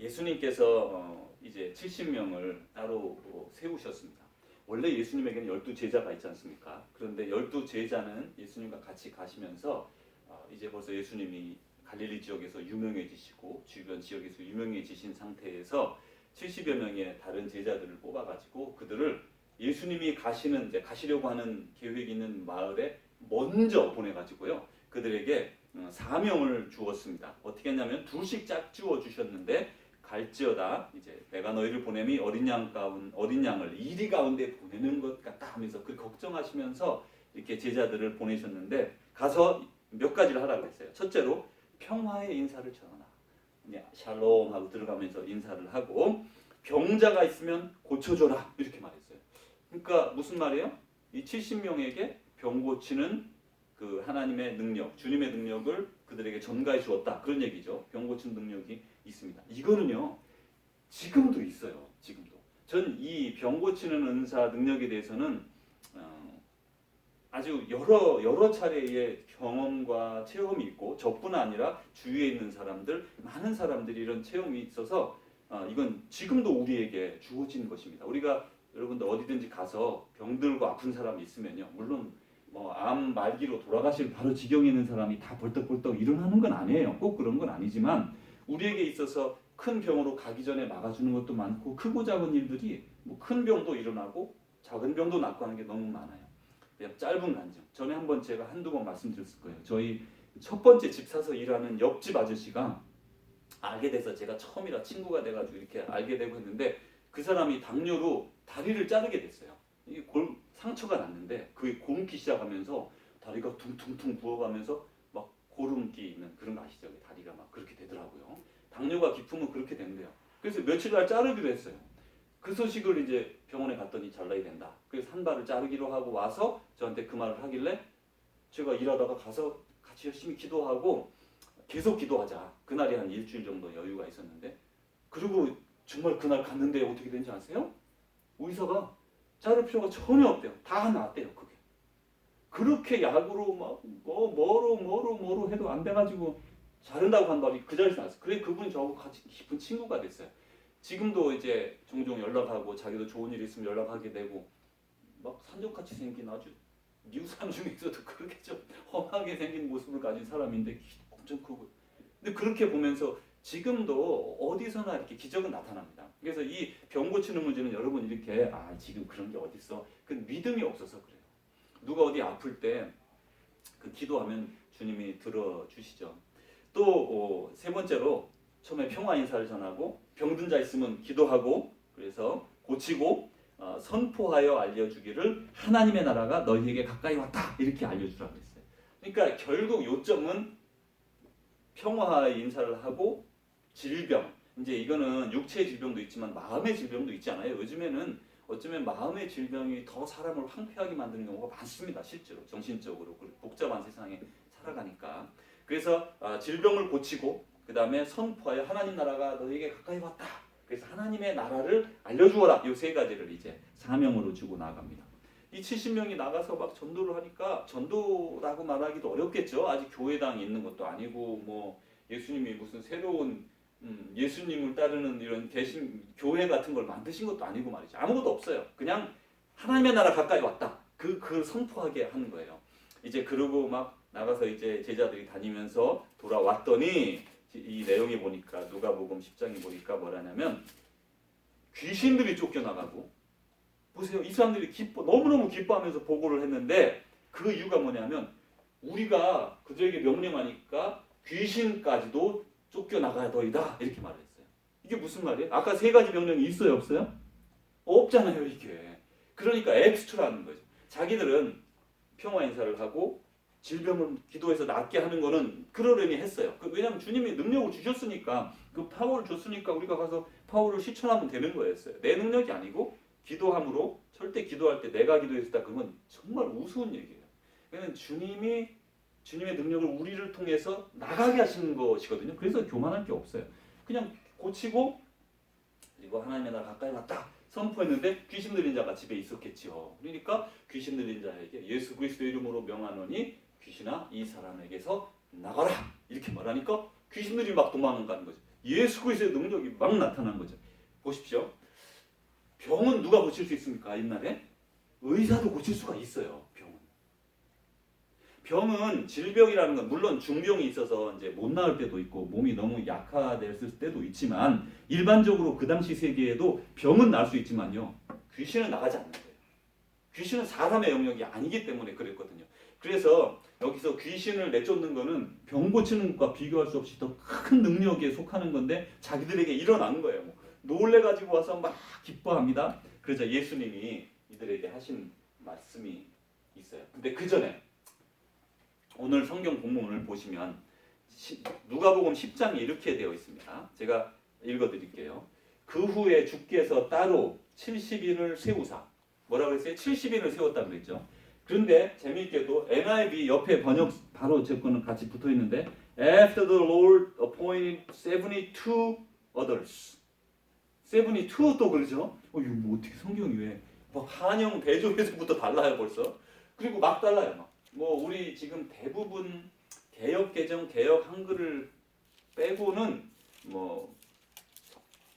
예수님께서 이제 70명을 따로 세우셨습니다. 원래 예수님에게는 12제자가 있지 않습니까? 그런데 12제자는 예수님과 같이 가시면서 이제 벌써 예수님이 갈릴리 지역에서 유명해지시고 주변 지역에서 유명해지신 상태에서 70여 명의 다른 제자들을 뽑아가지고 그들을 예수님이 가시려고 하는 계획이 있는 마을에 먼저 보내가지고요. 그들에게 사명을 주었습니다. 어떻게 했냐면 둘씩 짝지어 주셨는데 갈지어다 이제 내가 너희를 보냄이 어린 양을 이리 가운데 보내는 것 같다 하면서 그 걱정하시면서 이렇게 제자들을 보내셨는데 가서 몇 가지를 하라고 했어요. 첫째로 평화의 인사를 전하라. 샬롬 하고 들어가면서 인사를 하고 병자가 있으면 고쳐줘라 이렇게 말했어요. 그러니까 무슨 말이에요? 이 70명에게 병 고치는 그 하나님의 능력, 주님의 능력을 그들에게 전가해 주었다. 그런 얘기죠. 병 고치는 능력이 있습니다. 이거는요. 지금도 있어요. 지금도. 전 이 병 고치는 은사 능력에 대해서는 아주 여러 차례의 경험과 체험이 있고 저뿐 아니라 주위에 있는 사람들, 많은 사람들이 이런 체험이 있어서 이건 지금도 우리에게 주어진 것입니다. 우리가 여러분들 어디든지 가서 병들고 아픈 사람이 있으면요. 물론 암 말기로 돌아가실 바로 지경에 있는 사람이 다 벌떡벌떡 일어나는 건 아니에요. 꼭 그런 건 아니지만 우리에게 있어서 큰 병으로 가기 전에 막아주는 것도 많고 크고 작은 일들이 큰 병도 일어나고 작은 병도 낫고 하는 게 너무 많아요. 그냥 짧은 간증. 전에 한번 제가 한두 번 말씀드렸을 거예요. 저희 첫 번째 집 사서 일하는 옆집 아저씨가 알게 돼서 제가 처음이라 친구가 돼가지고 이렇게 알게 되고 했는데 그 사람이 당뇨로 다리를 자르게 됐어요. 이게 상처가 났는데 그게 고름기 시작하면서 다리가 퉁퉁퉁 부어가면서 막 고름기 있는 그런 거 아시죠? 다리가 막 그렇게 되더라고요. 당뇨가 깊으면 그렇게 된대요. 그래서 며칠날 자르기로 했어요. 그 소식을 이제 병원에 갔더니 잘라야 된다. 그래서 한 발을 자르기로 하고 와서 저한테 그 말을 하길래 제가 일하다가 가서 같이 열심히 기도하고 계속 기도하자. 그날이 한 일주일 정도 여유가 있었는데 그리고 정말 그날 갔는데 어떻게 된지 아세요? 의사가 자를 필요가 전혀 없대요. 다 나았대요. 그게. 그렇게 약으로 막 뭐로 해도 안 돼가지고 자른다고 한 말이 그 자리에서 나왔어요. 그래 그분이 저하고 같이 깊은 친구가 됐어요. 지금도 이제 종종 연락하고 자기도 좋은 일 있으면 연락하게 되고 막 산적같이 생긴 아주 미우산 중에서도 그렇게 좀 험하게 생긴 모습을 가진 사람인데 키도 엄청 크고 근데 그렇게 보면서 지금도 어디서나 이렇게 기적은 나타납니다. 그래서 이 병 고치는 문제는 여러분 이렇게 지금 그런 게 어딨어 그 믿음이 없어서 그래요. 누가 어디 아플 때 그 기도하면 주님이 들어주시죠. 또 세 번째로 처음에 평화 인사를 전하고 병든 자 있으면 기도하고 그래서 고치고 선포하여 알려주기를 하나님의 나라가 너희에게 가까이 왔다 이렇게 알려주라고 했어요. 그러니까 결국 요점은 평화의 인사를 하고 질병 이제 이거는 육체의 질병도 있지만 마음의 질병도 있잖아요. 요즘에는 어쩌면 마음의 질병이 더 사람을 황폐하게 만드는 경우가 많습니다. 실제로 정신적으로 복잡한 세상에 살아가니까 그래서 질병을 고치고 그 다음에 선포하여 하나님 나라가 너희에게 가까이 왔다. 그래서 하나님의 나라를 알려주어라. 이 세 가지를 이제 사명으로 주고 나갑니다. 이 70명이 나가서 막 전도를 하니까 전도라고 말하기도 어렵겠죠. 아직 교회당이 있는 것도 아니고 뭐 예수님이 무슨 새로운 예수님을 따르는 이런 교회 같은 걸 만드신 것도 아니고 말이죠. 아무것도 없어요. 그냥 하나님의 나라 가까이 왔다. 그 선포하게 하는 거예요. 이제 그러고 막 나가서 이제 제자들이 다니면서 돌아왔더니 이 내용에 보니까 누가복음 10장에 보니까 뭐라냐면 귀신들이 쫓겨나가고 보세요. 이 사람들이 너무너무 기뻐하면서 보고를 했는데 그 이유가 뭐냐면 우리가 그들에게 명령하니까 귀신까지도 쫓겨나가더이다 이렇게 말을 했어요. 이게 무슨 말이에요? 아까 세 가지 명령이 있어요 없어요? 없잖아요 이게. 그러니까 엑스트라는 거죠. 자기들은 평화 인사를 하고 질병을 기도해서 낫게 하는 거는 그러려니 했어요. 왜냐하면 주님이 능력을 주셨으니까 그 파워를 줬으니까 우리가 가서 파워를 실천하면 되는 거였어요. 내 능력이 아니고 기도함으로 절대 기도할 때 내가 기도했다 그러면 정말 우스운 얘기예요. 왜냐하면 주님의 능력을 우리를 통해서 나가게 하시는 것이거든요. 그래서 교만할 게 없어요. 그냥 고치고 그리고 하나님의 나라 가까이 왔다 선포했는데 귀신 들린 자가 집에 있었겠지요. 그러니까 귀신 들린 자에게 예수 그리스도 이름으로 명하노니 귀신아 이 사람에게서 나가라 이렇게 말하니까 귀신들이 막 도망가는 거죠. 예수 그리스도의 능력이 막 나타난 거죠. 보십시오. 병은 누가 고칠 수 있습니까? 옛날에 의사도 고칠 수가 있어요. 병은 질병이라는 건 물론 중병이 있어서 이제 못 나을 때도 있고 몸이 너무 약화됐을 때도 있지만 일반적으로 그 당시 세계에도 병은 날 수 있지만요. 귀신은 나가지 않는 거예요. 귀신은 사람의 영역이 아니기 때문에 그랬거든요. 그래서 여기서 귀신을 내쫓는 거는 병 고치는 것과 비교할 수 없이 더 큰 능력에 속하는 건데 자기들에게 일어난 거예요. 놀래가지고 와서 막 기뻐합니다. 그러자 예수님이 이들에게 하신 말씀이 있어요. 근데 그 전에 오늘 성경 본문을 보시면 누가복음 10장에 이렇게 되어 있습니다. 제가 읽어드릴게요. 그 후에 주께서 따로 70인을 세우사. 뭐라고 그랬어요? 70인을 세웠다고 그랬죠. 그런데 재미있게도 NIV 옆에 번역 바로 제 거는 같이 붙어 있는데 After the Lord appointed 72 others. 72 또 그러죠. 이거 뭐 어떻게 성경이 왜 막 한영 대조에서부터 달라요 벌써. 그리고 막 달라요 막. 뭐 우리 지금 대부분 개역 개정, 개역 한글을 빼고는 뭐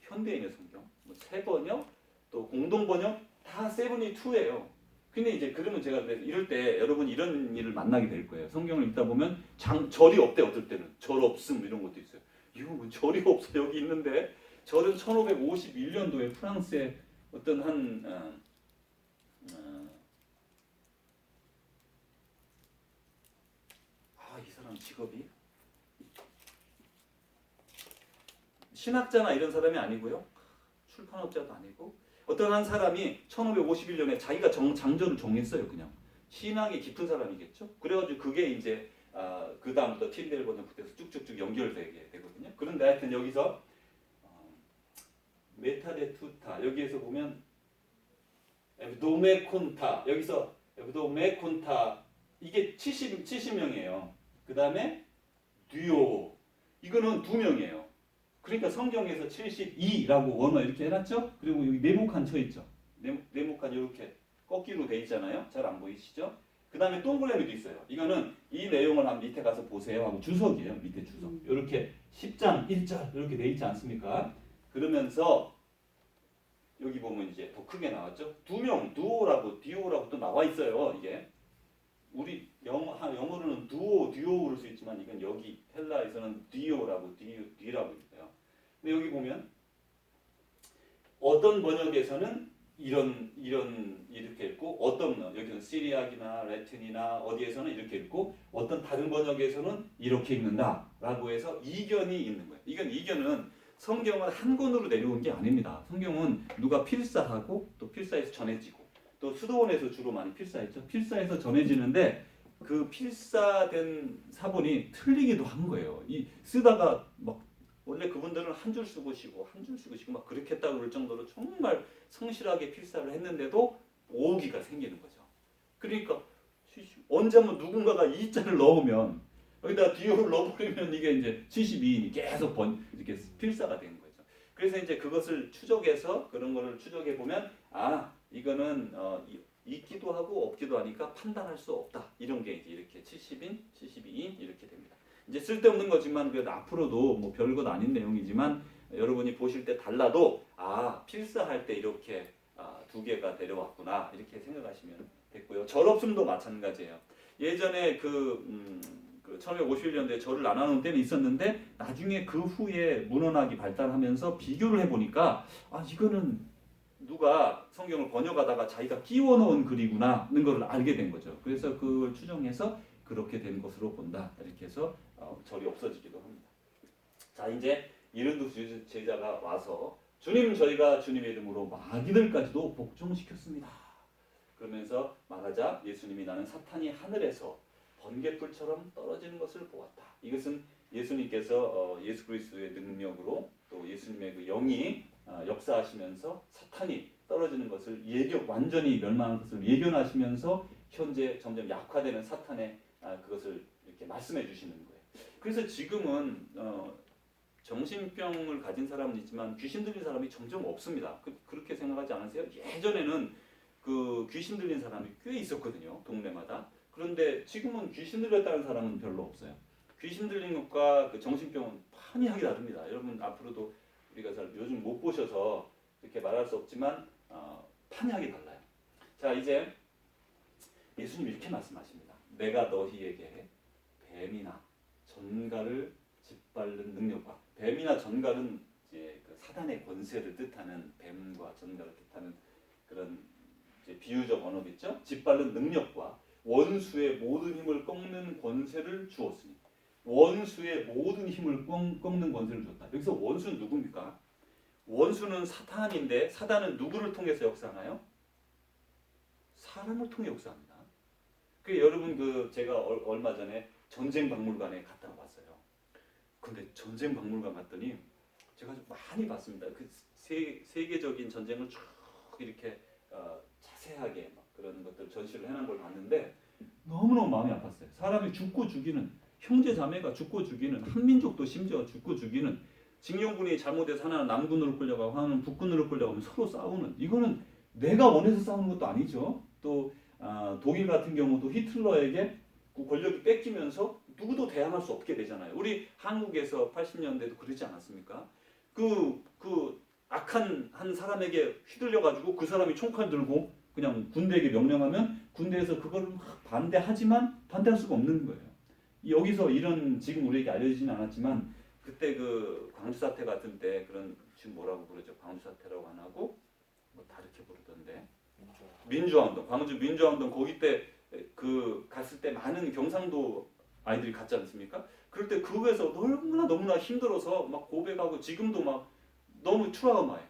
현대인의 성경, 뭐 새번역, 또 공동번역 다 72예요. 근데 이제 그러면 제가 이럴 때 여러분 이런 일을 만나게 될 거예요. 성경을 읽다 보면 절이 없대 어떨 때는 절 없음 이런 것도 있어요. 이거 뭐 절이 없어 여기 있는데 절은 1551년도에 프랑스의 어떤 한 이 사람 직업이 신학자나 이런 사람이 아니고요. 출판업자도 아니고 어떤 한 사람이 1551년에 자기가 장절을 정했어요. 그냥 신학이 깊은 사람이겠죠. 그래가지고 그게 이제 그 다음부터 틴델 번역부터 쭉쭉쭉 연결되게 되거든요. 그런데 하여튼 여기서 메타데투타 여기에서 보면 에브도메콘타 여기서 에브도메콘타 이게 70명이에요. 그 다음에 듀오 이거는 2명이에요. 그러니까 성경에서 72라고 원어 이렇게 해놨죠. 그리고 여기 네모칸 쳐있죠. 네모칸 이렇게 꺾기로 돼 있잖아요. 잘 안 보이시죠? 그 다음에 동그라미도 있어요. 이거는 이 내용을 한 밑에 가서 보세요 하고 주석이에요. 밑에 주석. 이렇게 10장 1절 이렇게 돼 있지 않습니까? 그러면서 여기 보면 이제 더 크게 나왔죠. 2명 두오라고 디오라고 또 나와 있어요. 이게 우리 영어로는 듀오 그럴 수 있지만 이건 여기 헬라에서는 디오라고 디라고 있어요. 근데 여기 보면 어떤 번역에서는 이렇게 읽고 어떤 여기는 시리학이나 라틴이나 어디에서는 이렇게 읽고 어떤 다른 번역에서는 이렇게 읽는다라고 해서 이견이 있는 거예요. 이견은 성경은 한 권으로 내려온 게 아닙니다. 성경은 누가 필사하고 또 필사해서 전해지고 또 수도원에서 주로 많이 필사했죠. 필사해서 전해지는데 그 필사된 사본이 틀리기도 한 거예요. 이 쓰다가 막 원래 그분들은 한 줄 쓰고 쉬고 한 줄 쓰고 쉬고 막 그렇게 했다고 그럴 정도로 정말 성실하게 필사를 했는데도 오기가 생기는 거죠. 그러니까 언제 한번 누군가가 이 자를 넣으면 여기다 디오를 넣어버리면 이게 이제 72인이 계속 이렇게 필사가 되는 거죠. 그래서 이제 그것을 추적해서 그런 거를 추적해 보면 이거는 있기도 하고 없기도 하니까 판단할 수 없다. 이런 게 이제 이렇게 70인, 72인 이렇게 됩니다. 이제 쓸데없는 거지만 그래도 앞으로도 뭐 별것 아닌 내용이지만 여러분이 보실 때 달라도 필사할 때 이렇게 2개가 내려왔구나 이렇게 생각하시면 됐고요. 절 없음도 마찬가지예요. 예전에 그 1951년도에 절을 안 하는 때는 있었는데 나중에 그 후에 문헌학이 발달하면서 비교를 해보니까 이거는 누가 성경을 번역하다가 자기가 끼워 넣은 글이구나 하는 걸 알게 된 거죠. 그래서 그걸 추정해서 그렇게 된 것으로 본다. 이렇게 해서 절이 없어지기도 합니다. 자, 이제 이른두 제자가 와서 주님 저희가 주님의 이름으로 마귀들까지도 복종시켰습니다. 그러면서 말하자 예수님이 나는 사탄이 하늘에서 번갯불처럼 떨어지는 것을 보았다. 이것은 예수님께서 예수 그리스도의 능력으로 또 예수님의 그 영이 역사하시면서 사탄이 떨어지는 것을 완전히 멸망하는 것을 예견하시면서 현재 점점 약화되는 사탄의 그것을 이렇게 말씀해 주시는 거예요. 그래서 지금은 정신병을 가진 사람은 있지만 귀신 들린 사람이 점점 없습니다. 그렇게 생각하지 않으세요? 예전에는 그 귀신 들린 사람이 꽤 있었거든요. 동네마다. 그런데 지금은 귀신 들렸다는 사람은 별로 없어요. 귀신 들린 것과 그 정신병은 판이하게 다릅니다. 여러분 앞으로도 우리가 잘 요즘 못 보셔서 이렇게 말할 수 없지만 판이하게 달라요. 자, 이제 예수님 이렇게 말씀하십니다. 내가 너희에게 뱀이나 전갈을 짓밟는 능력과, 뱀이나 전갈은 이제 그 사단의 권세를 뜻하는, 뱀과 전갈을 뜻하는 그런 이제 비유적 언어겠죠. 짓밟는 능력과 원수의 모든 힘을 꺾는 권세를 주었으니, 원수의 모든 힘을 꺾는 권세를 줬다. 여기서 원수는 누굽니까? 원수는 사탄인데, 사단은 누구를 통해서 역사하나요? 사람을 통해 역사합니다. 그 여러분 제가 얼마 전에 전쟁 박물관에 갔다 왔어요. 근데 전쟁 박물관 갔더니 제가 좀 많이 봤습니다. 그 세계적인 전쟁을 쭉 이렇게 자세하게 막 그런 것들 전시를 해놓은 걸 봤는데 너무너무 마음이 아팠어요. 사람이 죽고 죽이는, 형제 자매가 죽고 죽이는, 한민족도 심지어 죽고 죽이는, 징용군이 잘못해서 하나는 남군으로 끌려가고 하나는 북군으로 끌려가면 서로 싸우는, 이거는 내가 원해서 싸우는 것도 아니죠. 또 독일 같은 경우도 히틀러에게 그 권력이 뺏기면서 누구도 대항할 수 없게 되잖아요. 우리 한국에서 80년대도 그러지 않았습니까? 그 악한 한 사람에게 휘둘려가지고 그 사람이 총칼 들고 그냥 군대에게 명령하면 군대에서 그걸 막 반대하지만 반대할 수가 없는 거예요. 여기서 이런, 지금 우리에게 알려지진 않았지만 그때 그 광주 사태 같은 때 그런, 지금 뭐라고 부르죠? 광주 사태라고 안 하고 뭐 다르게 부르던데. 민주화운동, 광주 민주화운동 거기 때 그 갔을 때 많은 경상도 아이들이 갔지 않습니까? 그럴 때 그거에서 너무나 힘들어서 막 고백하고, 지금도 막 너무 트라우마에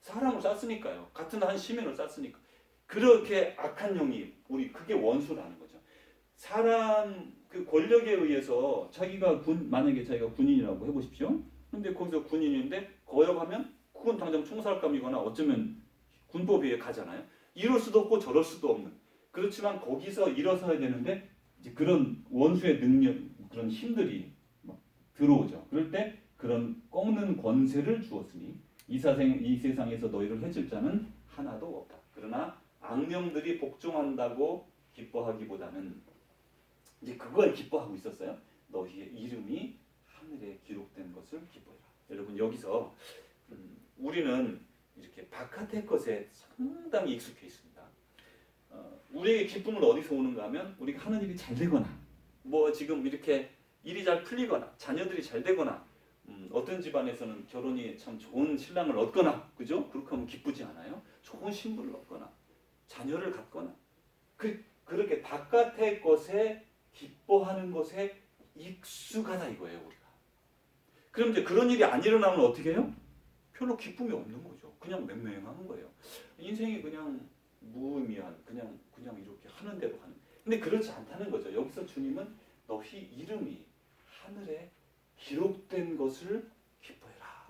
사람을 쐈으니까요. 같은 한 시민을 쐈으니까. 그렇게 악한 영이, 우리 그게 원수라는 거죠. 사람 그 권력에 의해서 만약에 자기가 군인이라고 해보십시오. 근데 거기서 군인인데 거역하면 그건 당장 총살감이거나 어쩌면 군법에 의해 가잖아요. 이럴 수도 없고 저럴 수도 없는. 그렇지만 거기서 일어서야 되는데 이제 그런 원수의 능력, 그런 힘들이 막 들어오죠. 그럴 때 그런 꺾는 권세를 주었으니 이 세상에서 너희를 해칠 자는 하나도 없다. 그러나 악령들이 복종한다고 기뻐하기보다는 이제 그걸 기뻐하고 있었어요. 너희의 이름이 하늘에 기록된 것을 기뻐해라. 여러분 여기서 우리는 이렇게 바깥의 것에 상당히 익숙해 있습니다. 우리의 기쁨은 어디서 오는가 하면 우리가 하는 일이 잘 되거나, 뭐 지금 이렇게 일이 잘 풀리거나, 자녀들이 잘 되거나, 어떤 집안에서는 결혼이 참 좋은 신랑을 얻거나, 그죠? 그렇게 하면 기쁘지 않아요? 좋은 신부를 얻거나, 자녀를 갖거나, 그렇게 바깥의 것에 기뻐하는 것에 익숙하다 이거예요, 우리가. 그럼 이제 그런 일이 안 일어나면 어떻게 해요? 별로 기쁨이 없는 거죠. 그냥 맹맹하는 거예요. 인생이 그냥 무의미한, 그냥 이렇게 하는 대로 하는. 근데 그렇지 않다는 거죠. 여기서 주님은 너희 이름이 하늘에 기록된 것을 기뻐해라.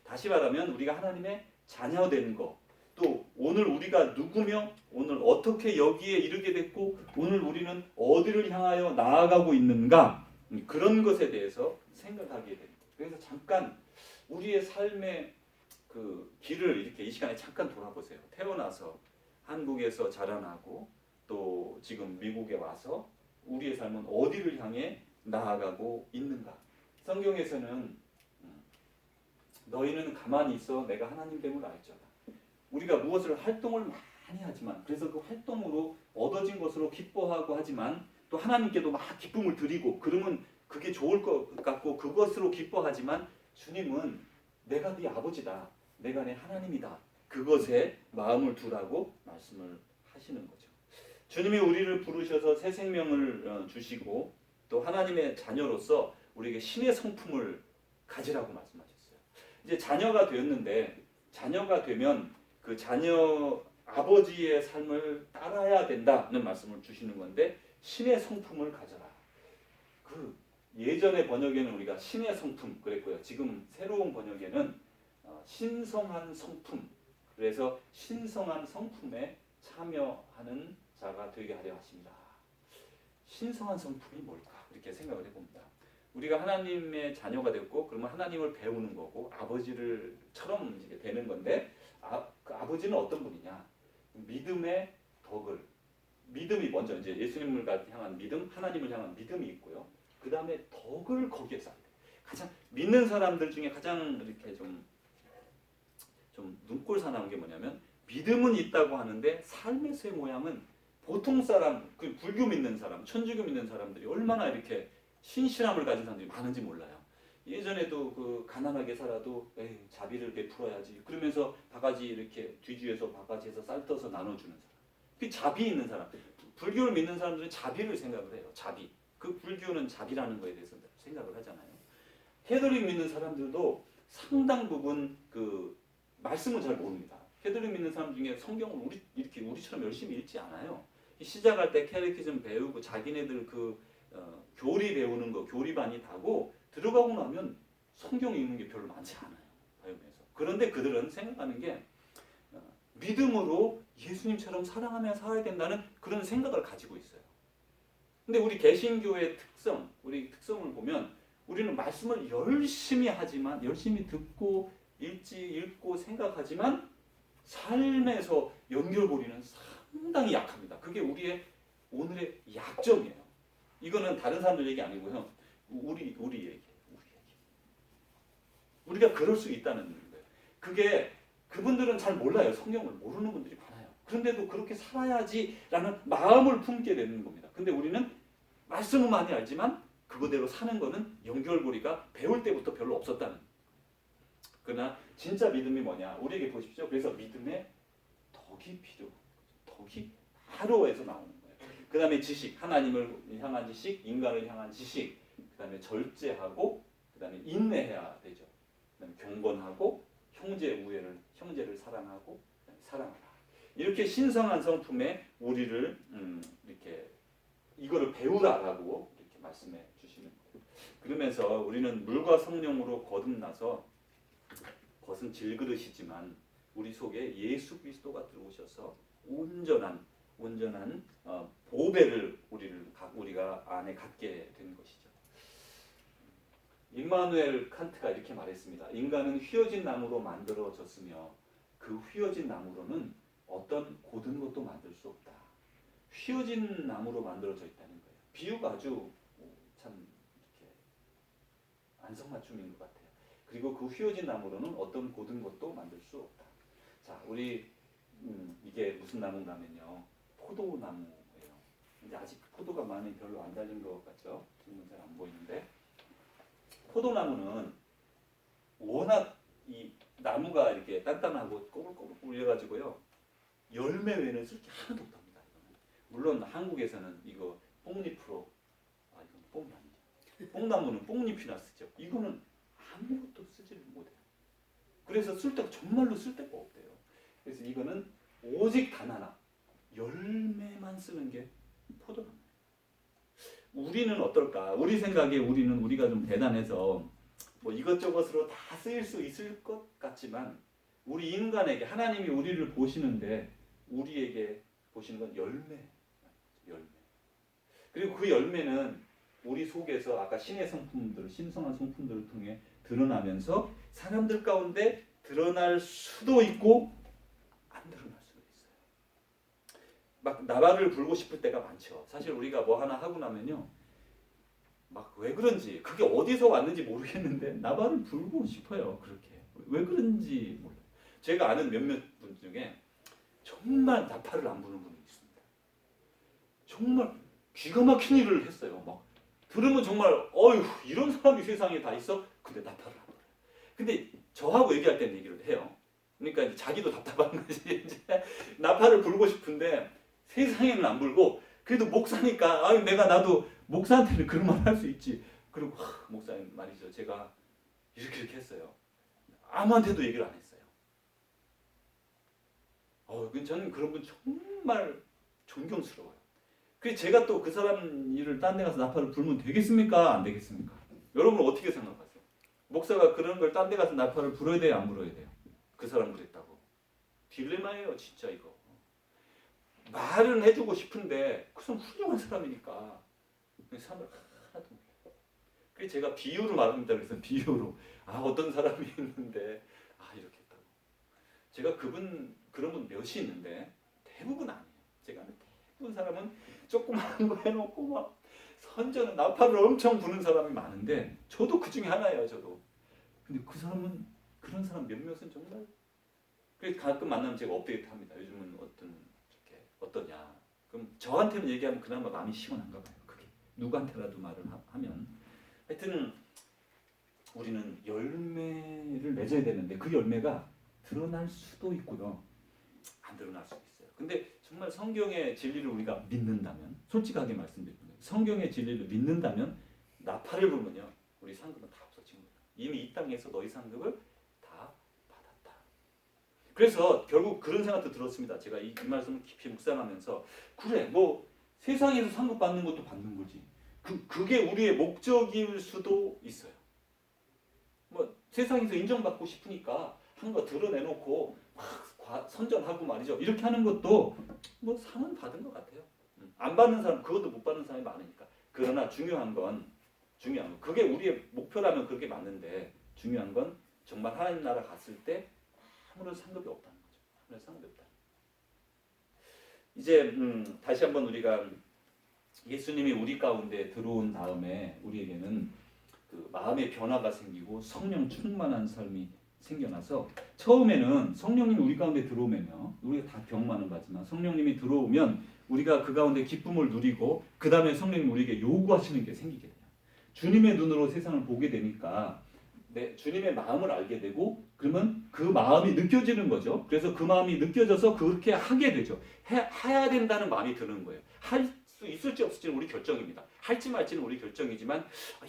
다시 말하면 우리가 하나님의 자녀된 거, 또 오늘 우리가 누구며 오늘 어떻게 여기에 이르게 됐고 오늘 우리는 어디를 향하여 나아가고 있는가, 그런 것에 대해서 생각하게 됩니다. 그래서 잠깐 우리의 삶의 그 길을 이렇게 이 시간에 잠깐 돌아보세요. 태어나서 한국에서 자라나고 또 지금 미국에 와서 우리의 삶은 어디를 향해 나아가고 있는가. 성경에서는 너희는 가만히 있어 내가 하나님됨을 알잖아. 우리가 무엇을 활동을 많이 하지만, 그래서 그 활동으로 얻어진 것으로 기뻐하고 하지만 또 하나님께도 막 기쁨을 드리고 그러면 그게 좋을 것 같고 그것으로 기뻐하지만 주님은 내가 네 아버지다, 내가 내 하나님이다, 그것에 마음을 두라고 말씀을 하시는 거죠. 주님이 우리를 부르셔서 새 생명을 주시고 또 하나님의 자녀로서 우리에게 신의 성품을 가지라고 말씀하셨어요. 이제 자녀가 되었는데, 자녀가 되면 그 자녀 아버지의 삶을 따라야 된다는 말씀을 주시는 건데, 신의 성품을 가져라. 그 예전의 번역에는 우리가 신의 성품 그랬고요. 지금 새로운 번역에는 신성한 성품, 그래서 신성한 성품에 참여하는 자가 되게 하려 하십니다. 신성한 성품이 뭘까? 이렇게 생각을 해봅니다. 우리가 하나님의 자녀가 됐고 그러면 하나님을 배우는 거고 아버지를처럼 이제 되는 건데, 그 아버지는 어떤 분이냐? 믿음의 덕을, 믿음이 먼저 이제 예수님을 향한 믿음, 하나님을 향한 믿음이 있고요. 그 다음에 덕을 거기에 쌓아야 돼. 가장 믿는 사람들 중에 가장 이렇게 좀 눈꼴 사나운 게 뭐냐면 믿음은 있다고 하는데 삶에서의 모양은 보통 사람, 그 불교 믿는 사람, 천주교 믿는 사람들이 얼마나 이렇게 신실함을 가진 사람들이 많은지 몰라요. 예전에도 그 가난하게 살아도 에이, 자비를 베풀어야지 그러면서 바가지 이렇게 뒤주에서 바가지에서 쌀 떠서 나눠주는 사람. 그 자비 있는 사람. 불교를 믿는 사람들은 자비를 생각을 해요. 자비. 그 불교는 자비라는 거에 대해서 생각을 하잖아요. 캐톨릭 믿는 사람들도 상당 부분 그 말씀을 잘 모릅니다. 캐톨릭 믿는 사람 중에 성경을 이렇게 우리처럼 열심히 읽지 않아요. 시작할 때 캐테키즘 배우고 자기네들 그 교리 배우는 거 교리반이 다고 들어가고 나면 성경 읽는 게 별로 많지 않아요. 바이오에서. 그런데 그들은 생각하는 게 믿음으로 예수님처럼 사랑하며 살아야 된다는 그런 생각을 가지고 있어요. 근데 우리 개신교의 특성, 우리 특성을 보면 우리는 말씀을 열심히 하지만 열심히 듣고 읽고 생각하지만 삶에서 연결고리는 상당히 약합니다. 그게 우리의 오늘의 약점이에요. 이거는 다른 사람들 얘기 아니고요. 우리 얘기. 우리가 그럴 수 있다는 거예요. 그게 그분들은 잘 몰라요. 성경을 모르는 분들이 많아요. 그런데도 그렇게 살아야지라는 마음을 품게 되는 겁니다. 근데 우리는 말씀은 많이 알지만 그거대로 사는 거는 연결고리가 배울 때부터 별로 없었다는. 그러나 진짜 믿음이 뭐냐? 우리에게 보십시오. 그래서 믿음에 덕이 필요. 덕이 하루에서 나오는 거예요. 그 다음에 지식, 하나님을 향한 지식, 인간을 향한 지식, 그 다음에 절제하고, 그 다음에 인내해야 되죠. 그 다음에 경건하고, 형제를 사랑하고, 사랑하라. 이렇게 신성한 성품에 우리를 이렇게 이거를 배우라라고 이렇게 말씀해 주시는 거예요. 그러면서 우리는 물과 성령으로 거듭나서 것은 질그릇이지만 우리 속에 예수 그리스도가 들어오셔서 온전한 보배를 우리가 안에 갖게 된 것이죠. 임마누엘 칸트가 이렇게 말했습니다. 인간은 휘어진 나무로 만들어졌으며 그 휘어진 나무로는 어떤 고든 것도 만들 수 없다. 휘어진 나무로 만들어져 있다는 거예요. 비유가 아주 참 이렇게 안성맞춤인 것 같아요. 그리고 그 휘어진 나무로는 어떤 고든 것도 만들 수 없다. 자, 우리 이게 무슨 나무냐면요, 포도나무예요. 근데 아직 포도가 많이 별로 안 달린 것 같죠? 지금은 잘 안 보이는데 포도나무는 워낙 이 나무가 이렇게 단단하고 꼬불꼬불 울려가지고요 열매 외에는 쓸 게 하나도 없답니다. 물론 한국에서는 이거 뽕잎으로 이건 뽕이 아니죠. 뽕나무는 뽕잎이나 쓰죠. 이거는 아무것도 쓰지를 못해요. 그래서 정말로 쓸 데가 없대요. 그래서 이거는 오직 단 하나 열매만 쓰는 게 포도나무예요. 우리는 어떨까? 우리 생각에 우리가 좀 대단해서 뭐 이것저것으로 다 쓰일 수 있을 것 같지만 우리 인간에게 하나님이 우리를 보시는데 우리에게 보시는 건 열매. 그리고 그 열매는 우리 속에서 아까 신의 성품들, 신성한 성품들을 통해 드러나면서 사람들 가운데 드러날 수도 있고 안 드러날 수도 있어요. 막 나발을 불고 싶을 때가 많죠. 사실 우리가 뭐 하나 하고 나면요, 막 왜 그런지 그게 어디서 왔는지 모르겠는데 나발을 불고 싶어요. 그렇게 왜 그런지 몰라요. 제가 아는 몇몇 분 중에 정말 나팔을 안 부는 분이 있습니다. 정말 기가 막힌 일을 했어요. 막 들으면 정말 어휴 이런 사람이 세상에 다 있어? 근데 나팔을 안 불어요. 근데 저하고 얘기할 때는 얘기를 해요. 그러니까 이제 자기도 답답한 거지. 이제 나팔을 불고 싶은데 세상에는 안 불고 그래도 목사니까 나도 목사한테는 그런 말 할 수 있지. 그리고 목사님 말이죠. 제가 이렇게 했어요. 아무한테도 얘기를 안 했어요. 저는 그런 분 정말 존경스러워요. 그래서 제가 또 그 사람 일을 딴 데 가서 나팔을 불면 되겠습니까? 안 되겠습니까? 여러분 어떻게 생각하세요? 목사가 그런 걸 딴 데 가서 나팔을 불어야 돼요? 안 불어야 돼요? 그 사람 그랬다고. 딜레마예요 진짜 이거. 말은 해주고 싶은데 그 사람 훌륭한 사람이니까 사람들 하나도 몰라요. 그래서 제가 비유로 말합니다. 그래서 비유로 어떤 사람이 있는데 이렇게 했다고. 제가 그런 분 몇이 있는데 대부분 아니에요. 제가 아는 대부분 사람은 조그마한 거 해놓고 막 선전은 나팔을 엄청 부는 사람이 많은데 저도 그 중에 하나예요. 저도. 근데 그 사람은 그런 사람 몇몇은 정말 그래서 가끔 만나면 제가 업데이트합니다. 요즘은 이렇게 어떠냐. 그럼 저한테는 얘기하면 그나마 마음이 시원한가 봐요. 그게 누구한테라도 말을 하면 하여튼 우리는 열매를 맺어야 되는데 그 열매가 드러날 수도 있고요. 안 드러날 수도 있어요. 근데 정말 성경의 진리를 우리가 믿는다면 솔직하게 말씀드립니다. 성경의 진리를 믿는다면 나팔을 불면요. 우리 상급은 다 없어진 거예요. 이미 이 땅에서 너희 상급을 다 받았다. 그래서 결국 그런 생각도 들었습니다. 제가 이 말씀을 깊이 묵상하면서 그래 뭐 세상에서 상급 받는 것도 받는 거지. 그게 우리의 목적일 수도 있어요. 뭐 세상에서 인정받고 싶으니까 한 거 드러내놓고 막 선전하고 말이죠. 이렇게 하는 것도 뭐 상은 받은 것 같아요. 안 받는 사람 그것도 못 받는 사람이 많으니까. 그러나 중요한 건 그게 우리의 목표라면 그렇게 맞는데 중요한 건 정말 하나님 나라 갔을 때 아무런 상급이 없다는 거죠. 아무런 상급이 없다. 이제 다시 한번 우리가 예수님이 우리 가운데 들어온 다음에 우리에게는 그 마음의 변화가 생기고 성령 충만한 삶이 생겨나서 처음에는 성령님이 우리 가운데 들어오면요. 우리가 다 경험하는 바지만 성령님이 들어오면 우리가 그 가운데 기쁨을 누리고 그 다음에 성령님이 우리에게 요구하시는 게 생기게 돼요. 주님의 눈으로 세상을 보게 되니까 주님의 마음을 알게 되고 그러면 그 마음이 느껴지는 거죠. 그래서 그 마음이 느껴져서 그렇게 하게 되죠. 해야 된다는 마음이 드는 거예요. 할 수 있을지 없을지는 우리 결정입니다. 할지 말지는 우리 결정이지만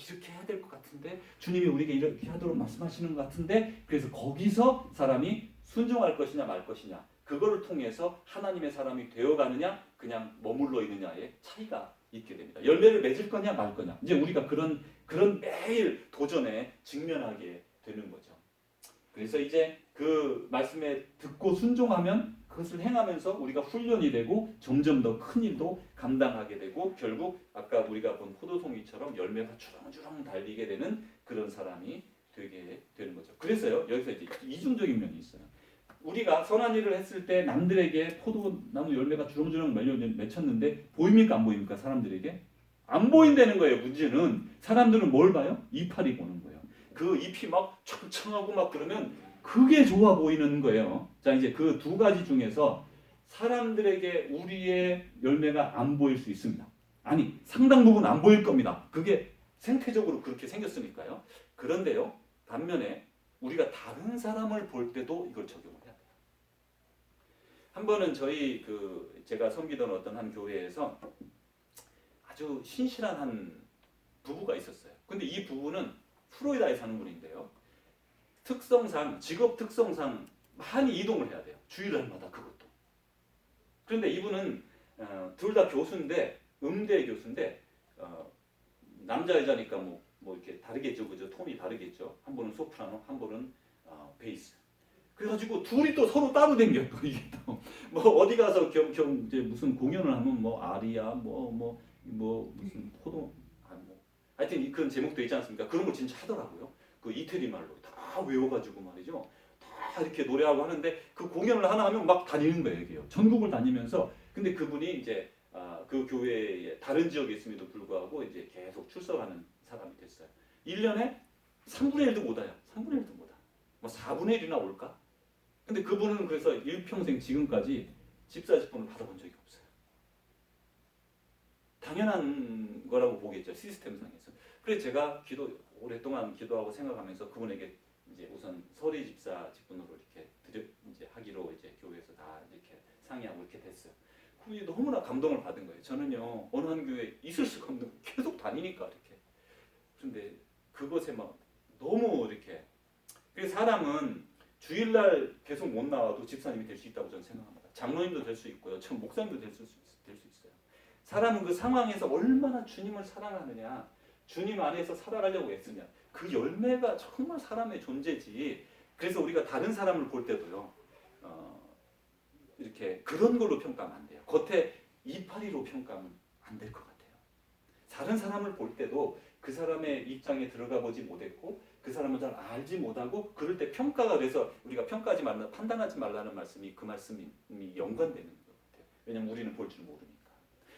이렇게 해야 될 것 같은데 주님이 우리에게 이렇게 하도록 말씀하시는 것 같은데 그래서 거기서 사람이 순종할 것이냐 말 것이냐 그거를 통해서 하나님의 사람이 되어가느냐 그냥 머물러 있느냐의 차이가 있게 됩니다. 열매를 맺을 거냐 말 거냐 이제 우리가 그런 매일 도전에 직면하게 되는 거죠. 그래서 이제 그 말씀에 듣고 순종하면 그것을 행하면서 우리가 훈련이 되고 점점 더 큰 일도 감당하게 되고 결국 아까 우리가 본 포도송이처럼 열매가 주렁주렁 달리게 되는 그런 사람이 되게 되는 거죠. 그래서요 여기서 이제 이중적인 면이 있어요. 우리가 선한 일을 했을 때 남들에게 포도나무 열매가 주렁주렁 맺혔는데 보입니까 안 보입니까 사람들에게? 안 보인다는 거예요. 문제는 사람들은 뭘 봐요? 이파리 보는 거예요. 그 잎이 막 청청하고 막 그러면 그게 좋아 보이는 거예요. 자 이제 그 두 가지 중에서 사람들에게 우리의 열매가 안 보일 수 있습니다. 아니 상당 부분 안 보일 겁니다. 그게 생태적으로 그렇게 생겼으니까요. 그런데요 반면에 우리가 다른 사람을 볼 때도 이걸 적용을 해야 돼요. 한 번은 저희 제가 섬기던 어떤 한 교회에서 아주 신실한 한 부부가 있었어요. 근데 이 부부는 플로리다에 사는 분인데요. 직업 특성상 많이 이동을 해야 돼요. 주일날마다 그것도. 그런데 이분은 둘 다 교수인데 음대 교수인데 남자 여자니까 뭐 이렇게 다르겠죠, 그죠? 톤이 다르겠죠. 한 분은 소프라노, 한 분은 베이스. 그래가지고 둘이 또 서로 따로 댕겨요. 이게 또 뭐 어디 가서 이제 무슨 공연을 하면 뭐 아리아 뭐 무슨 포도 하여튼 그런 제목도 있지 않습니까? 그런 걸 진짜 하더라고요. 그 이태리 말로 다 외워가지고 말이죠. 다 이렇게 노래하고 하는데 그 공연을 하나 하면 막 다니는 거예요. 이게요. 전국을 다니면서 근데 그분이 이제 그 교회에 다른 지역에 있음에도 불구하고 이제 계속 출석하는 사람이 됐어요. 1년에 3분의 1도 못 와요. 3분의 1도 못 와. 뭐 4분의 1이나 올까? 근데 그분은 그래서 일평생 지금까지 집사 직분을 받아본 적이 없어요. 당연한 거라고 보겠죠. 시스템상에서. 그래서 제가 오랫동안 기도하고 생각하면서 그분에게 이제 우선 서리 집사 직분으로 이렇게 이제 하기로 이제 교회에서 다 이렇게 상의하고 이렇게 됐어요. 그분이 너무나 감동을 받은 거예요. 저는요 어느 한 교회에 있을 수가 없는 계속 다니니까 이렇게. 그런데 그것에 막 너무 이렇게. 그래서 사람은 주일날 계속 못 나와도 집사님이 될 수 있다고 저는 생각합니다. 장로님도 될 수 있고요. 전 목사님도 될 수 있어요. 사람은 그 상황에서 얼마나 주님을 사랑하느냐, 주님 안에서 살아가려고 애쓰냐, 그 열매가 정말 사람의 존재지. 그래서 우리가 다른 사람을 볼 때도요, 이렇게 그런 걸로 평가하면 안 돼요. 겉에 이파리로 평가하면 안 될 것 같아요. 다른 사람을 볼 때도 그 사람의 입장에 들어가 보지 못했고, 그 사람을 잘 알지 못하고, 그럴 때 평가가 돼서 우리가 평가하지 말라, 판단하지 말라는 말씀이 그 말씀이 연관되는 것 같아요. 왜냐면 우리는 볼 줄 모르니까.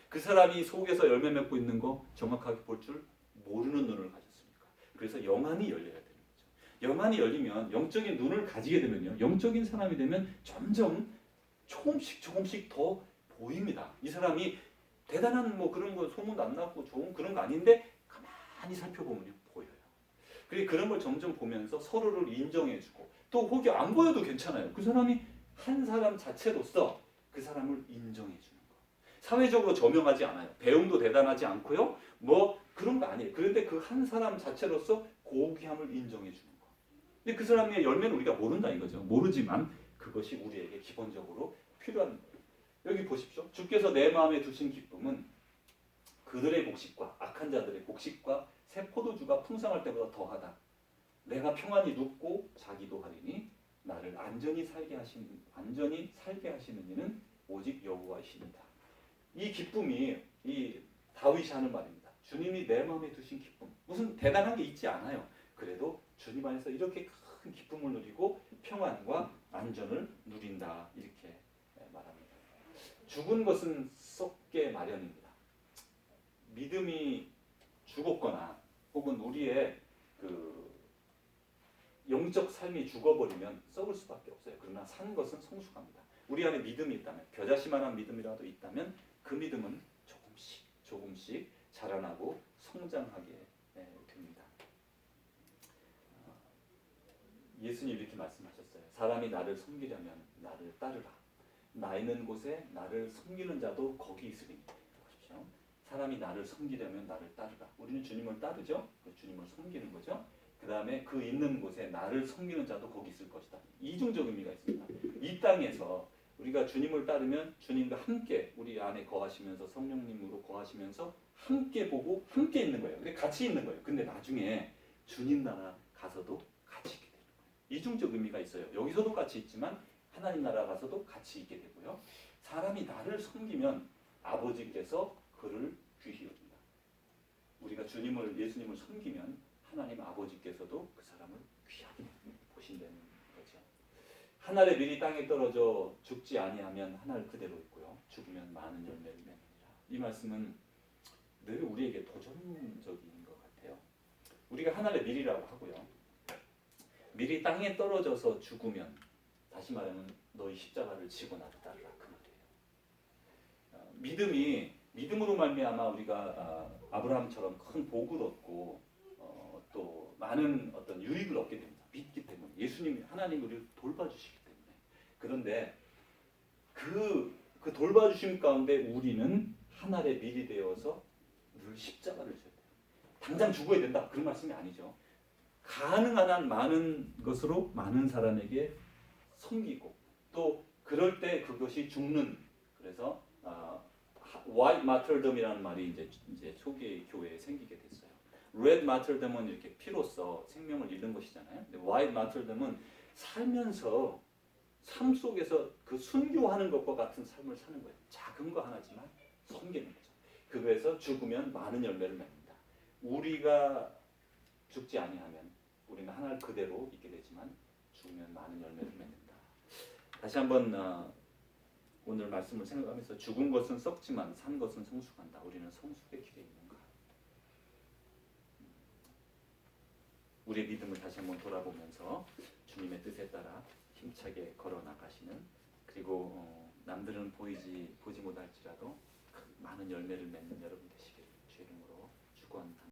그 사람이 속에서 열매 맺고 있는 거 정확하게 볼 줄 모르는 눈을 가졌습니까? 그래서 영안이 열려야 되는 거죠. 영안이 열리면 영적인 눈을 가지게 되면요. 영적인 사람이 되면 점점 조금씩 더 보입니다. 이 사람이 대단한 뭐 그런 거 소문 안 나고 좋은 그런 거 아닌데 가만히 살펴보면요. 보여요. 그런 걸 점점 보면서 서로를 인정해주고 또 혹여 안 보여도 괜찮아요. 그 사람이 한 사람 자체로서 그 사람을 인정해주는 거. 사회적으로 저명하지 않아요. 배움도 대단하지 않고요. 뭐 그런 거 아니에요. 그런데 그 한 사람 자체로서 고귀함을 인정해주는 거. 근데 그 사람의 열매는 우리가 모른다 이거죠. 모르지만 그것이 우리에게 기본적으로 필요한 거예요. 여기 보십시오. 주께서 내 마음에 두신 기쁨은 그들의 곡식과 악한 자들의 곡식과 새 포도주가 풍성할 때보다 더하다. 내가 평안히 눕고 자기도 하리니 나를 안전히 살게 하시는 이는 오직 여호와이십니다. 이 기쁨이 이 다윗이 하는 말입니다. 주님이 내 마음에 두신 기쁨. 무슨 대단한 게 있지 않아요. 그래도 주님 안에서 이렇게 큰 기쁨을 누리고 평안과 안전을 누린다. 이렇게 말합니다. 죽은 것은 썩게 마련입니다. 믿음이 죽었거나 혹은 우리의 그 영적 삶이 죽어버리면 썩을 수밖에 없어요. 그러나 산 것은 성숙합니다. 우리 안에 믿음이 있다면, 겨자씨만한 믿음이라도 있다면 그 믿음은 조금씩 자라나고 성장하게 됩니다. 예수님 이렇게 말씀하셨어요. 사람이 나를 섬기려면 나를 따르라. 나 있는 곳에 나를 섬기는 자도 거기 있으리니. 보십시오. 사람이 나를 섬기려면 나를 따르라. 우리는 주님을 따르죠. 주님을 섬기는 거죠. 그 다음에 그 있는 곳에 나를 섬기는 자도 거기 있을 것이다. 이중적 의미가 있습니다. 이 땅에서 우리가 주님을 따르면 주님과 함께 우리 안에 거하시면서 성령님으로 거하시면서 함께 보고 함께 있는 거예요. 근데 같이 있는 거예요. 근데 나중에 주님 나라 가서도 같이 있게 되는 거예요. 이중적 의미가 있어요. 여기서도 같이 있지만 하나님 나라 가서도 같이 있게 되고요. 사람이 나를 섬기면 아버지께서 그를 귀히 여긴다. 우리가 예수님을 섬기면 하나님 아버지께서도 그 사람을 귀하게 보신다는 거죠. 한 알의 밀이 땅에 떨어져 죽지 아니하면 한 알 그대로 있고요. 죽으면 많은 열매를 맺느니라. 이 말씀은 늘 우리에게 도전적인 것 같아요. 우리가 한 알의 밀이라고 하고요. 밀이 땅에 떨어져서 죽으면 다시 말하면 너희 십자가를 지고 나를 따르라 그 말이에요. 믿음으로 말미암아 우리가 아브라함처럼 큰 복을 얻고 또 많은 어떤 유익을 얻게 됩니다. 믿기 때문에 예수님이 하나님 우리를 돌봐주시기 때문에. 그런데 그 돌봐주심 가운데 우리는 하나의 밀이 되어서 늘 십자가를 져야 돼요. 당장 죽어야 된다 그런 말씀이 아니죠. 가능한 한 많은 것으로 많은 사람에게 섬기고 또 그럴 때 그것이 죽는 그래서 white martyrdom이라는 말이 이제 초기 교회에 생기게 됐어요. red martyrdom은 이렇게 피로써 생명을 잃는 것이잖아요. 근데 white martyrdom은 살면서 삶 속에서 그 순교하는 것과 같은 삶을 사는 거예요. 작은 거 하나지만 섬기는 거죠. 그거에서 죽으면 많은 열매를 맺는다. 우리가 죽지 아니하면 우리는 하나를 그대로 있게 되지만 죽으면 많은 열매를 맺는다. 다시 한번 오늘 말씀을 생각하면서 죽은 것은 썩지만 산 것은 성숙한다. 우리는 성숙의 길에 있는가? 우리의 믿음을 다시 한번 돌아보면서 주님의 뜻에 따라 힘차게 걸어 나가시는 그리고 남들은 보지 못할지라도 많은 열매를 맺는 여러분 되시기를 주의 이름으로 축원합니다.